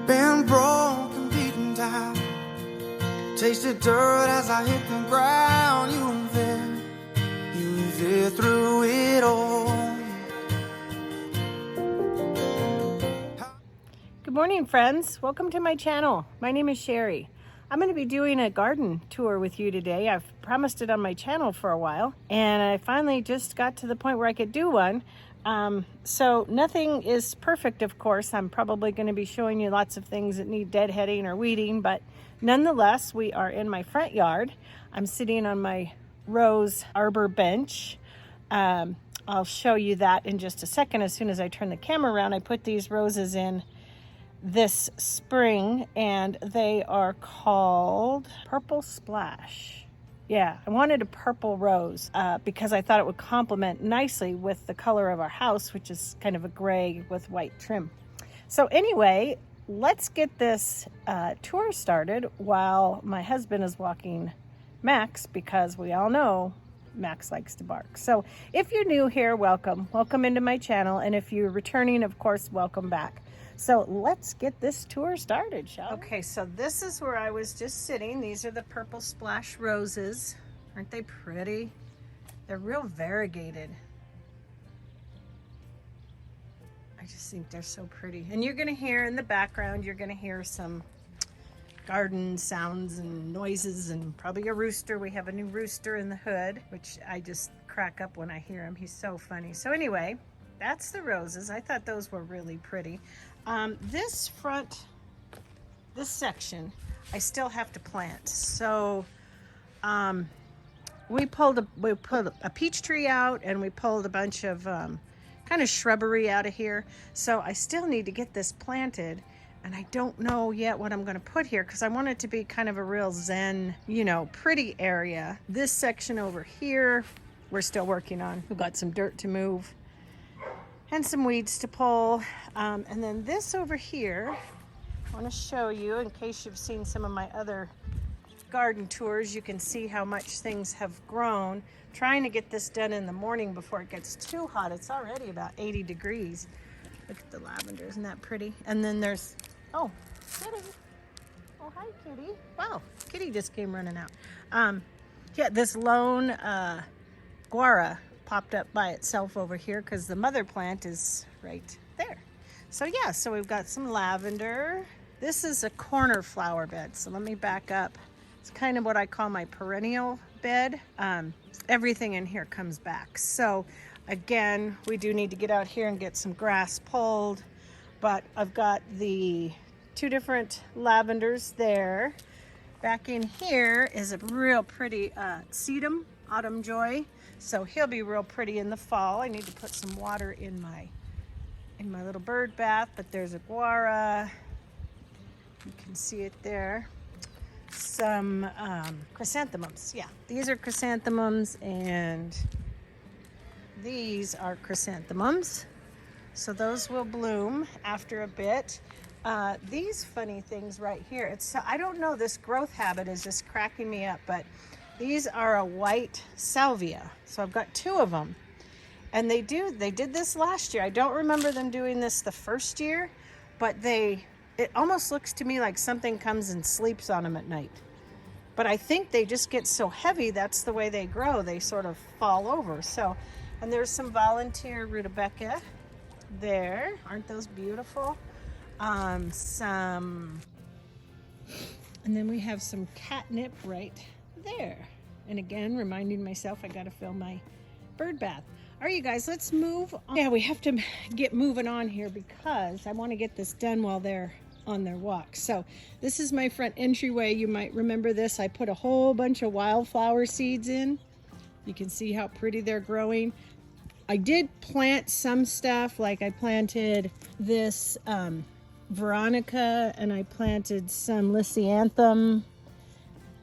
Been broken, beaten down, tasted dirt as I hit the ground. You were there through it all. Good morning, friends. Welcome to my channel. My name is Sherry. I'm going to be doing a garden tour with you today. I've promised it on my channel for a while, and I finally just got to the point where I could do one. So nothing is perfect, of course. I'm probably going to be showing you lots of things that need deadheading or weeding, but nonetheless, we are in my front yard. I'm sitting on my rose arbor bench. I'll show you that in just a second. As soon as I turn the camera around, I put these roses in this spring, and they are called Purple Splash. Yeah, I wanted a purple rose because I thought it would complement nicely with the color of our house, which is kind of a gray with white trim. So anyway, let's get this tour started while my husband is walking Max, because we all know Max likes to bark. So if you're new here, welcome into my channel, and if you're returning, of course, welcome back. So let's get this tour started, shall we? Okay, so this is where I was just sitting. These are the Purple Splash roses. Aren't they pretty? They're real variegated. I just think they're so pretty. And you're gonna hear in the background, you're gonna hear some garden sounds and noises and probably a rooster. We have a new rooster in the hood, which I just crack up when I hear him. He's so funny. So anyway, that's the roses. I thought those were really pretty. This section, I still have to plant. So we pulled a peach tree out, and we pulled a bunch of kind of shrubbery out of here. So I still need to get this planted, and I don't know yet what I'm going to put here because I want it to be kind of a real zen, pretty area. This section over here, we're still working on. We've got some dirt to move and some weeds to pull. And then this over here, I want to show you in case you've seen some of my other garden tours. You can see how much things have grown. Trying to get this done in the morning before it gets too hot. It's already about 80 degrees. Look at the lavender, isn't that pretty? And then there's, oh, Kitty. Oh, hi, Kitty. Wow, Kitty just came running out. Yeah, this lone guara popped up by itself over here because the mother plant is right there. So yeah, so we've got some lavender. This is a corner flower bed, so let me back up. It's kind of what I call my perennial bed. Everything in here comes back. So again, we do need to get out here and get some grass pulled, but I've got the two different lavenders there. Back in here is a real pretty sedum, autumn joy. So he'll be real pretty in the fall. I need to put some water in my little bird bath, but there's a guara. You can see it there. Some chrysanthemums. Yeah, these are chrysanthemums, and these are chrysanthemums. So those will bloom after a bit. These funny things right here. I don't know, this growth habit is just cracking me up, but these are a white salvia. So I've got two of them. And they did this last year. I don't remember them doing this the first year, but it almost looks to me like something comes and sleeps on them at night. But I think they just get so heavy, that's the way they grow. They sort of fall over. So, and there's some volunteer rutabaga there. Aren't those beautiful? And then we have some catnip right there. And again, reminding myself I gotta fill my bird bath. All right, you guys, let's move on. Yeah, we have to get moving on here because I want to get this done while they're on their walk. So this is my front entryway. You might remember this. I put a whole bunch of wildflower seeds in. You can see how pretty they're growing. I did plant some stuff, like I planted this Veronica, and I planted some Lisianthum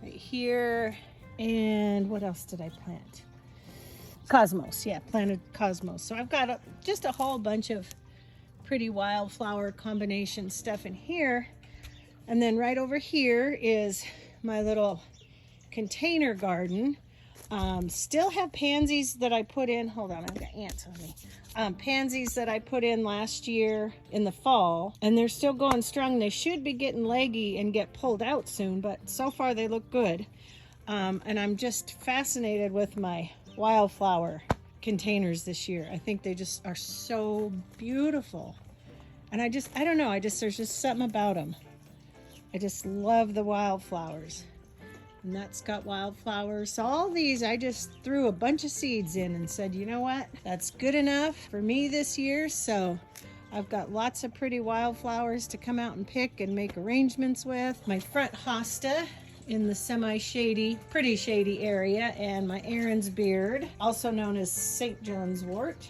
right here. And what else did I plant? Cosmos. Yeah, planted Cosmos. So I've got just a whole bunch of pretty wildflower combination stuff in here. And then right over here is my little container garden. Still have pansies that I put in. Hold on, I've got ants on me. Pansies that I put in last year in the fall, and they're still going strong. They should be getting leggy and get pulled out soon, but so far they look good. And I'm just fascinated with my wildflower containers this year. I think they just are so beautiful. And I don't know, there's just something about them. I just love the wildflowers. And that's got wildflowers. So all these, I just threw a bunch of seeds in and said, you know what? That's good enough for me this year. So I've got lots of pretty wildflowers to come out and pick and make arrangements with. My front hosta in the semi-shady, pretty shady area, and my Aaron's beard, also known as St. John's wort.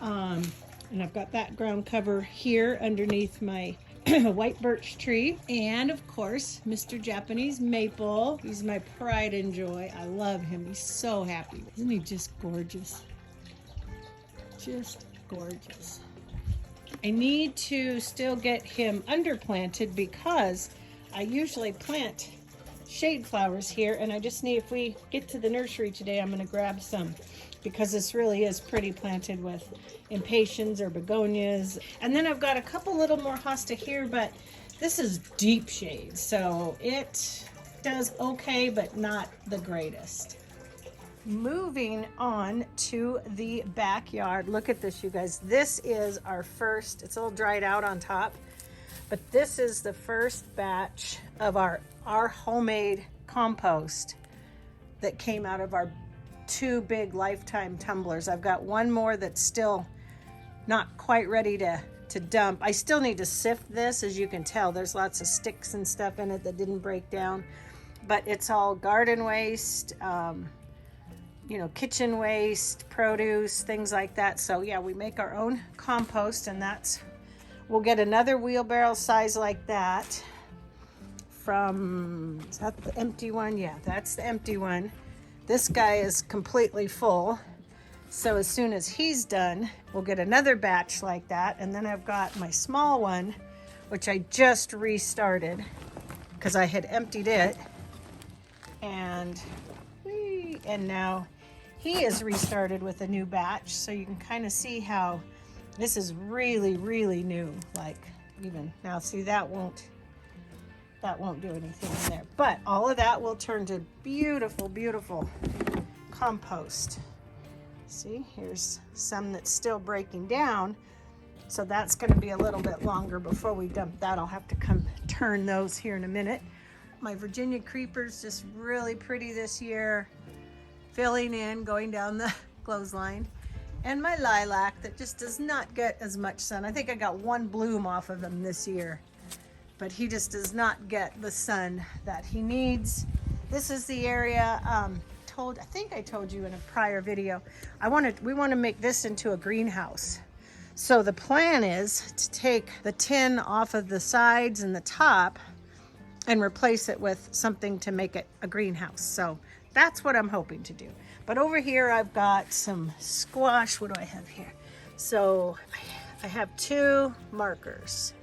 And I've got that ground cover here underneath my white birch tree, and of course Mr. Japanese maple. He's my pride and joy. I love him. He's so happy. Isn't he just gorgeous? Just gorgeous. I need to still get him underplanted because I usually plant shade flowers here, and I just need, if we get to the nursery today, I'm going to grab some, because this really is pretty planted with impatiens or begonias. And then I've got a couple little more hosta here, but this is deep shade, so it does okay, but not the greatest. Moving on to the backyard. Look at this, you guys. This is our first, it's a little dried out on top, but this is the first batch of our homemade compost that came out of our 2 big Lifetime tumblers. I've got one more that's still not quite ready to dump. I still need to sift this. As you can tell, there's lots of sticks and stuff in it that didn't break down, but it's all garden waste, kitchen waste, produce, things like that. So yeah, we make our own compost, and we'll get another wheelbarrow size like that from, is that the empty one? Yeah, that's the empty one. This guy is completely full. So as soon as he's done, we'll get another batch like that. And then I've got my small one, which I just restarted because I had emptied it. And now he is restarted with a new batch. So you can kind of see how this is really, really new. Like, even now, see, that won't do anything in there. But all of that will turn to beautiful, beautiful compost. See, here's some that's still breaking down. So that's going to be a little bit longer before we dump that. I'll have to come turn those here in a minute. My Virginia creepers, just really pretty this year. Filling in, going down the clothesline. And my lilac that just does not get as much sun. I think I got one bloom off of him this year, but he just does not get the sun that he needs. This is the area, I think I told you in a prior video, we want to make this into a greenhouse. So the plan is to take the tin off of the sides and the top and replace it with something to make it a greenhouse. So that's what I'm hoping to do. But over here I've got some squash. What do I have here? So I have 2 markers,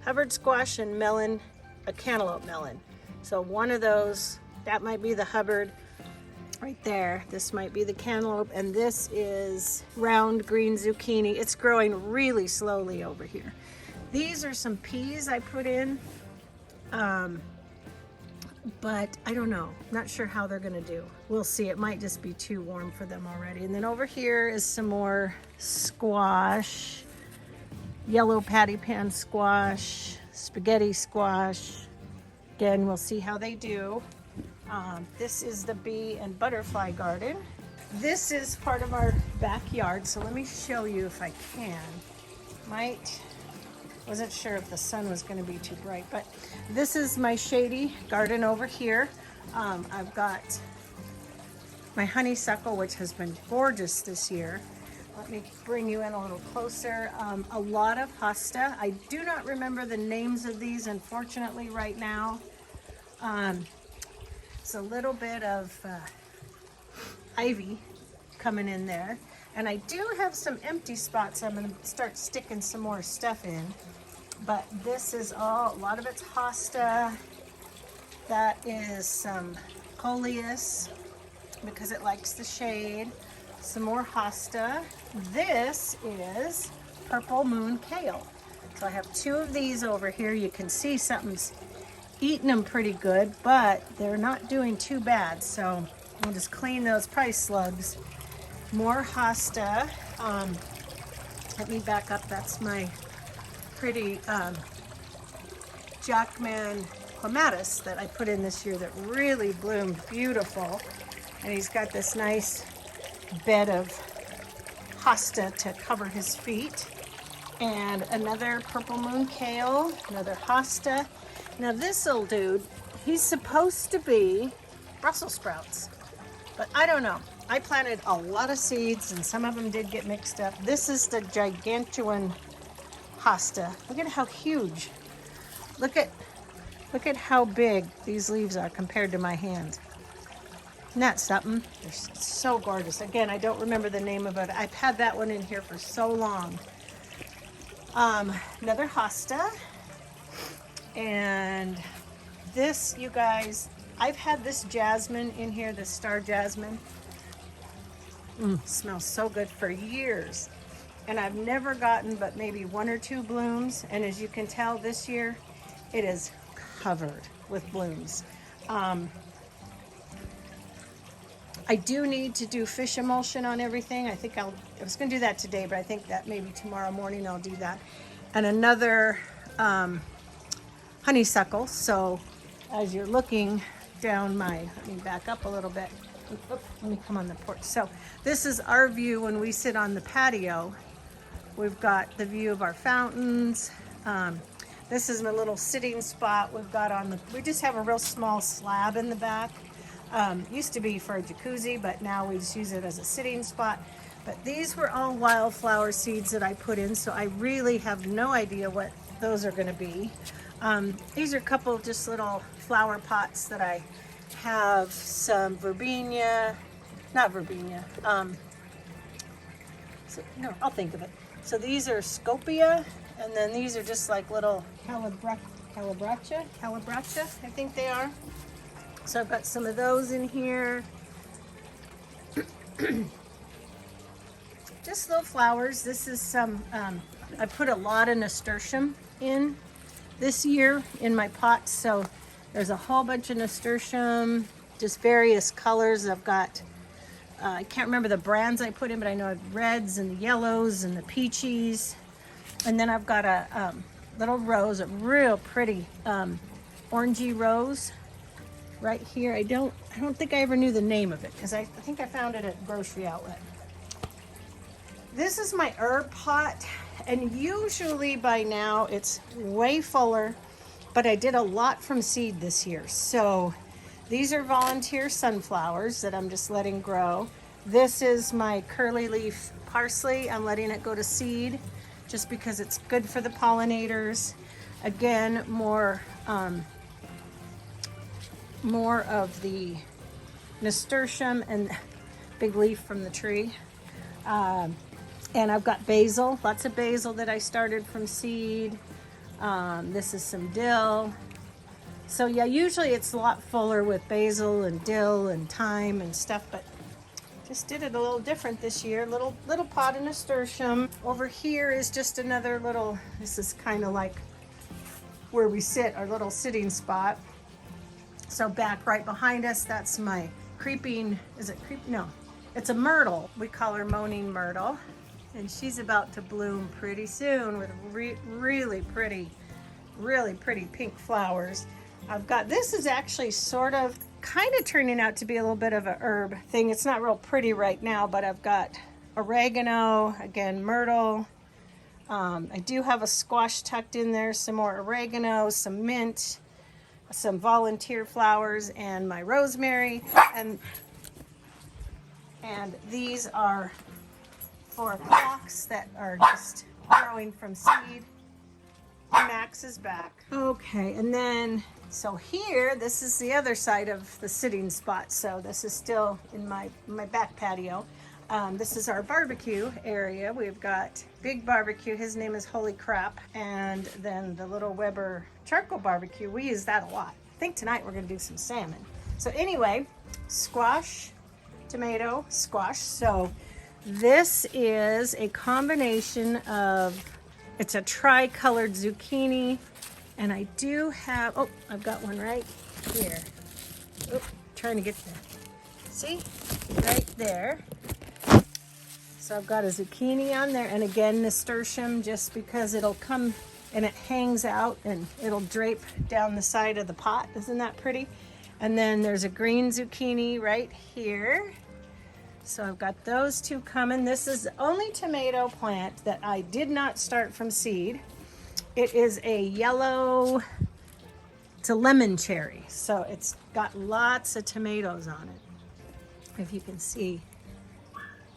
Hubbard squash and melon, a cantaloupe melon. So one of those, that might be the Hubbard right there. This might be the cantaloupe, and this is round green zucchini. It's growing really slowly over here. These are some peas I put in, but I don't know. Not sure how they're gonna do. We'll see. It might just be too warm for them already. And then over here is some more squash, yellow patty pan squash, spaghetti squash. Again, we'll see how they do. This is the bee and butterfly garden. This is part of our backyard, so let me show you if I can. Wasn't sure if the sun was going to be too bright, but this is my shady garden over here. I've got my honeysuckle, which has been gorgeous this year. Let me bring you in a little closer. A lot of hosta. I do not remember the names of these, unfortunately, right now. It's a little bit of ivy coming in there. And I do have some empty spots I'm going to start sticking some more stuff in. But this is a lot of it's hosta. That is some coleus. because it likes the shade. Some more hosta. This is purple moon kale. So I have 2 of these over here. You can see something's eating them pretty good, but they're not doing too bad. So I'll just clean those price slugs. More hosta. Let me back up. That's my pretty Jackman clematis that I put in this year that really bloomed beautiful. And he's got this nice bed of hosta to cover his feet. And another purple moon kale, another hosta. Now this little dude, he's supposed to be Brussels sprouts, but I don't know. I planted a lot of seeds and some of them did get mixed up. This is the gigantuan hosta. Look at how huge. Look at how big these leaves are compared to my hand. Isn't that something? They're so gorgeous. Again, I don't remember the name of it. I've had that one in here for so long. Another hosta. And this, you guys, I've had this jasmine in here, the star jasmine. Smells so good for years. And I've never gotten but maybe 1 or 2 blooms. And as you can tell this year, it is covered with blooms. I do need to do fish emulsion on everything. I was going to do that today, but I think that maybe tomorrow morning I'll do that. And another honeysuckle. So as you're looking down let me back up a little bit. Let me come on the porch. So this is our view when we sit on the patio. We've got the view of our fountains. This is my little sitting spot we've got we just have a real small slab in the back. Used to be for a jacuzzi, but now we just use it as a sitting spot. But these were all wildflower seeds that I put in, so I really have no idea what those are going to be. These are a couple of just little flower pots that I have. Some verbena, not verbena. No, I'll think of it. So these are Scopia, and then these are just like little calabracha, I think they are. So I've got some of those in here. Just little flowers. This is some, I put a lot of nasturtium in this year in my pots. So there's a whole bunch of nasturtium, just various colors. I've got, I can't remember the brands I put in, but I know I've reds and the yellows and the peachies. And then I've got a little rose, a real pretty orangey rose right here. I don't think I ever knew the name of it because I think I found it at Grocery Outlet. This is my herb pot, and usually by now it's way fuller, but I did a lot from seed this year. So these are volunteer sunflowers that I'm just letting grow. This is my curly leaf parsley. I'm letting it go to seed just because it's good for the pollinators. Again, more of the nasturtium and big leaf from the tree. And I've got basil, lots of basil that I started from seed. This is some dill. So yeah, usually it's a lot fuller with basil and dill and thyme and stuff, but just did it a little different this year. Little pot of nasturtium. Over here is just another little, this is kind of like where we sit, our little sitting spot. So back right behind us, that's my creeping, is it creep? No, it's a myrtle. We call her moaning myrtle. And she's about to bloom pretty soon with really pretty pink flowers. I've got, this is actually kind of turning out to be a little bit of a herb thing. It's not real pretty right now, but I've got oregano, again, myrtle. I do have a squash tucked in there, some more oregano, some mint, some volunteer flowers, and my rosemary. And these are for phlox that are just growing from seed. Max is back. Okay, and then, so here, this is the other side of the sitting spot. So this is still in my back patio. This is our barbecue area. We've got Big Barbecue, his name is Holy Crap, and then the little Weber charcoal barbecue. We use that a lot. I think tonight we're gonna do some salmon. So anyway, squash, tomato squash. So this is a combination of, it's a tri-colored zucchini, and I do have, oh, I've got one right here. Oh, trying to get there. See? Right there. So I've got a zucchini on there, and again, nasturtium, just because it'll come and it hangs out and it'll drape down the side of the pot. Isn't that pretty? And then there's a green zucchini right here. So I've got those two coming. This is the only tomato plant that I did not start from seed. It is a yellow, it's a lemon cherry. So it's got lots of tomatoes on it, if you can see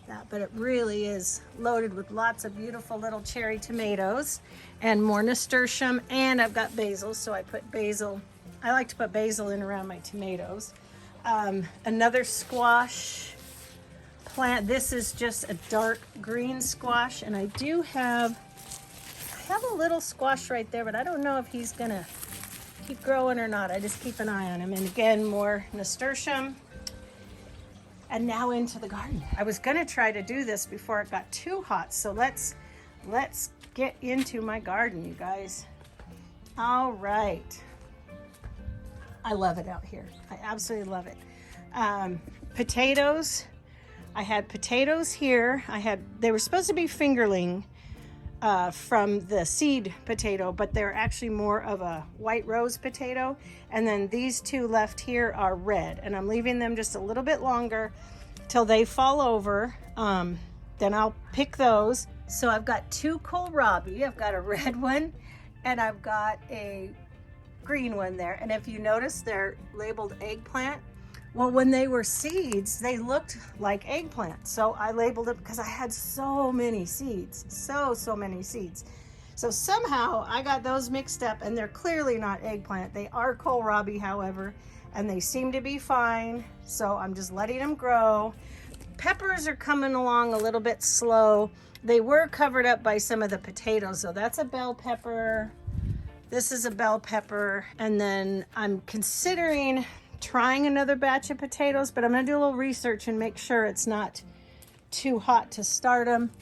that. But it really is loaded with lots of beautiful little cherry tomatoes and more nasturtium. And I've got basil, so I put basil. I like to put basil in around my tomatoes. Another squash plant. This is just a dark green squash, and I have a little squash right there, but I don't know if he's gonna keep growing or not. I just keep an eye on him. And again, more nasturtium. And now into the garden. I was gonna try to do this before it got too hot, so let's get into my garden, you guys. All right. I love it out here. I absolutely love it. Potatoes. I had potatoes here. They were supposed to be fingerling from the seed potato, but they're actually more of a white rose potato. And then these two left here are red, and I'm leaving them just a little bit longer till they fall over. Then I'll pick those. So I've got two kohlrabi. I've got a red one and I've got a green one there. And if you notice, they're labeled eggplant. Well, when they were seeds, they looked like eggplant. So I labeled it because I had so many seeds, so many seeds. So somehow I got those mixed up, and they're clearly not eggplant. They are kohlrabi, however, and they seem to be fine. So I'm just letting them grow. Peppers are coming along a little bit slow. They were covered up by some of the potatoes. So that's a bell pepper. This is a bell pepper. And then I'm considering trying another batch of potatoes, but I'm gonna do a little research and make sure it's not too hot to start them.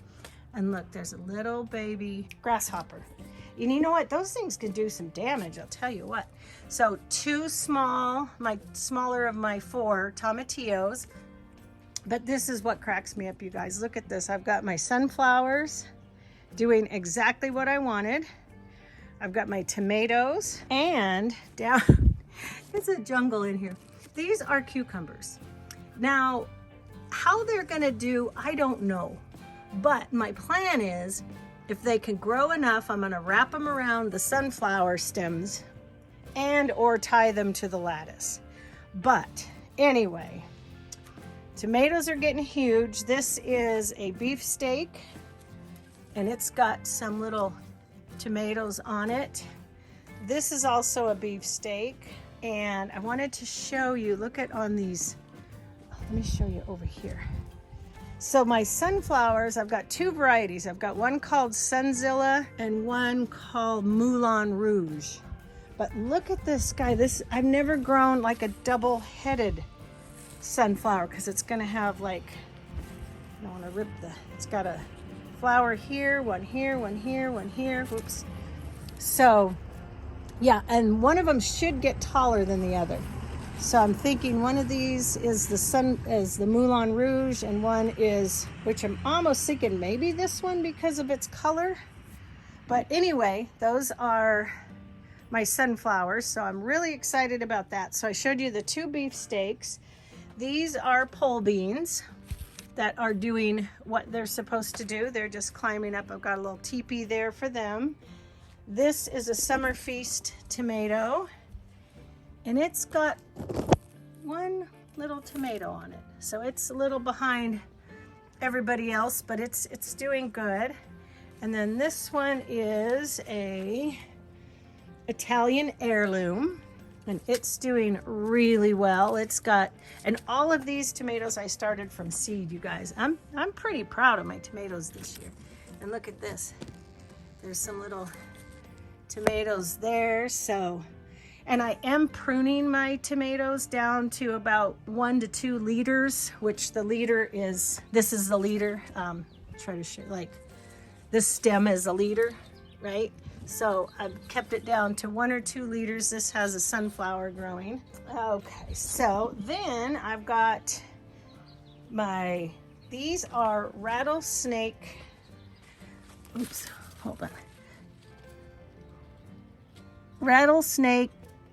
And look, there's a little baby grasshopper. And you know what? Those things can do some damage, I'll tell you what. So two small, my smaller of my 4 tomatillos. But this is what cracks me up, you guys. Look at this. I've got my sunflowers doing exactly what I wanted. I've got my tomatoes, and down, it's a jungle in here. These are cucumbers. Now, how they're gonna do, I don't know. But my plan is, if they can grow enough, I'm gonna wrap them around the sunflower stems and or tie them to the lattice. But anyway, tomatoes are getting huge. This is a beefsteak, and it's got some little tomatoes on it. This is also a beefsteak, and I wanted to show you, look at on these, let me show you over here. So my sunflowers, I've got 2 varieties. I've got one called Sunzilla and one called Moulin Rouge. But look at this guy. This, I've never grown like a double-headed sunflower, because it's gonna have like, I don't wanna rip it's got a flower here, one here, one here, one here, whoops. So yeah, and one of them should get taller than the other. So I'm thinking one of these is the Moulin Rouge, and one is, which I'm almost thinking maybe this one because of its color. But anyway, those are my sunflowers, so I'm really excited about that. So I showed you the 2 beefsteaks. These are pole beans that are doing what they're supposed to do. They're just climbing up. I've got a little teepee there for them. This is a Summer Feast tomato, and it's got one little tomato on it. So it's a little behind everybody else, but it's doing good. And then this one is a Italian heirloom, and it's doing really well. It's got, and all of these tomatoes I started from seed, you guys. I'm pretty proud of my tomatoes this year. And look at this. There's some little tomatoes there. So And I am pruning my tomatoes down to about 1 to 2 liters, which the liter is, this is the liter. Try to show, like, this stem is a liter, right? So I've kept it down to 1 or 2 liters. This has a sunflower growing. Okay, so then I've got these are rattlesnake, oops, hold on. Rattlesnake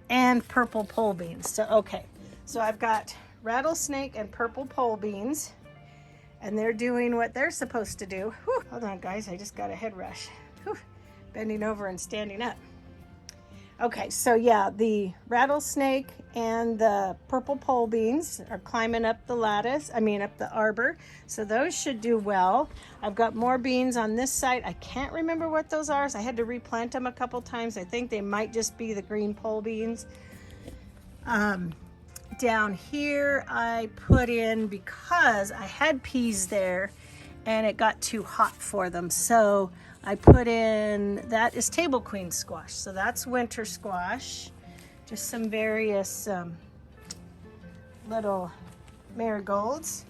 and purple pole beans. So, okay, so I've got rattlesnake and purple pole beans, and they're doing what they're supposed to do. Whew, hold on, guys, I just got a head rush. Whew, bending over and standing up. Okay, so yeah, the rattlesnake and the purple pole beans are climbing up the lattice, up the arbor. So those should do well. I've got more beans on this side. I can't remember what those are, so I had to replant them a couple times. I think they might just be the green pole beans. Down here I put in, because I had peas there and it got too hot for them, so I put in, that is table queen squash. So that's winter squash. Just some various little marigolds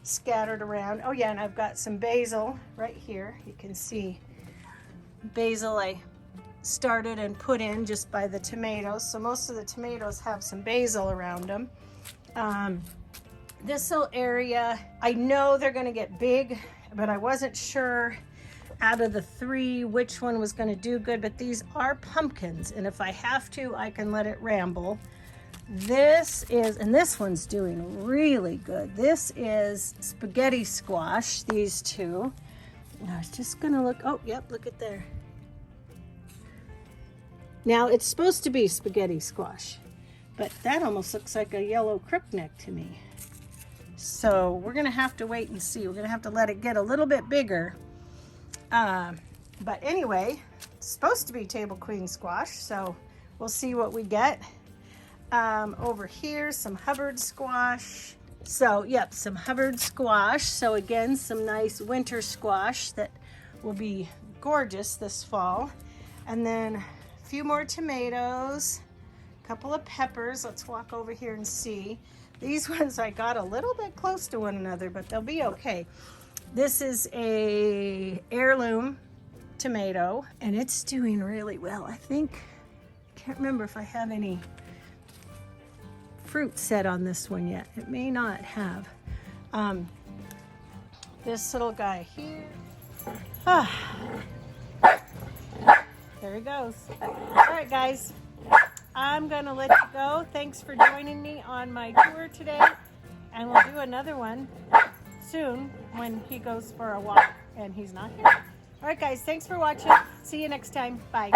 scattered around. Oh yeah, and I've got some basil right here. You can see basil I started and put in just by the tomatoes. So most of the tomatoes have some basil around them. This little area, I know they're gonna get big, but I wasn't sure out of the 3 which one was going to do good, but these are pumpkins, and if I have to, I can let it ramble. This is, and this one's doing really good. This is spaghetti squash, these two. I was just gonna look, oh yep, look at there. Now it's supposed to be spaghetti squash, but that almost looks like a yellow crookneck to me. So we're gonna have to wait and see. We're gonna have to let it get a little bit bigger. But anyway, it's supposed to be table queen squash, so we'll see what we get. Over here, some Hubbard squash. So, yep, some Hubbard squash. So again, some nice winter squash that will be gorgeous this fall. And then a few more tomatoes, a couple of peppers. Let's walk over here and see. These ones I got a little bit close to one another, but they'll be okay. This is a heirloom tomato, and it's doing really well. I can't remember if I have any fruit set on this one yet. It may not have. This little guy here. There he goes. All right, guys. I'm gonna let you go. Thanks for joining me on my tour today, and we'll do another one soon when he goes for a walk and he's not here. All right, guys, thanks for watching. See you next time. Bye.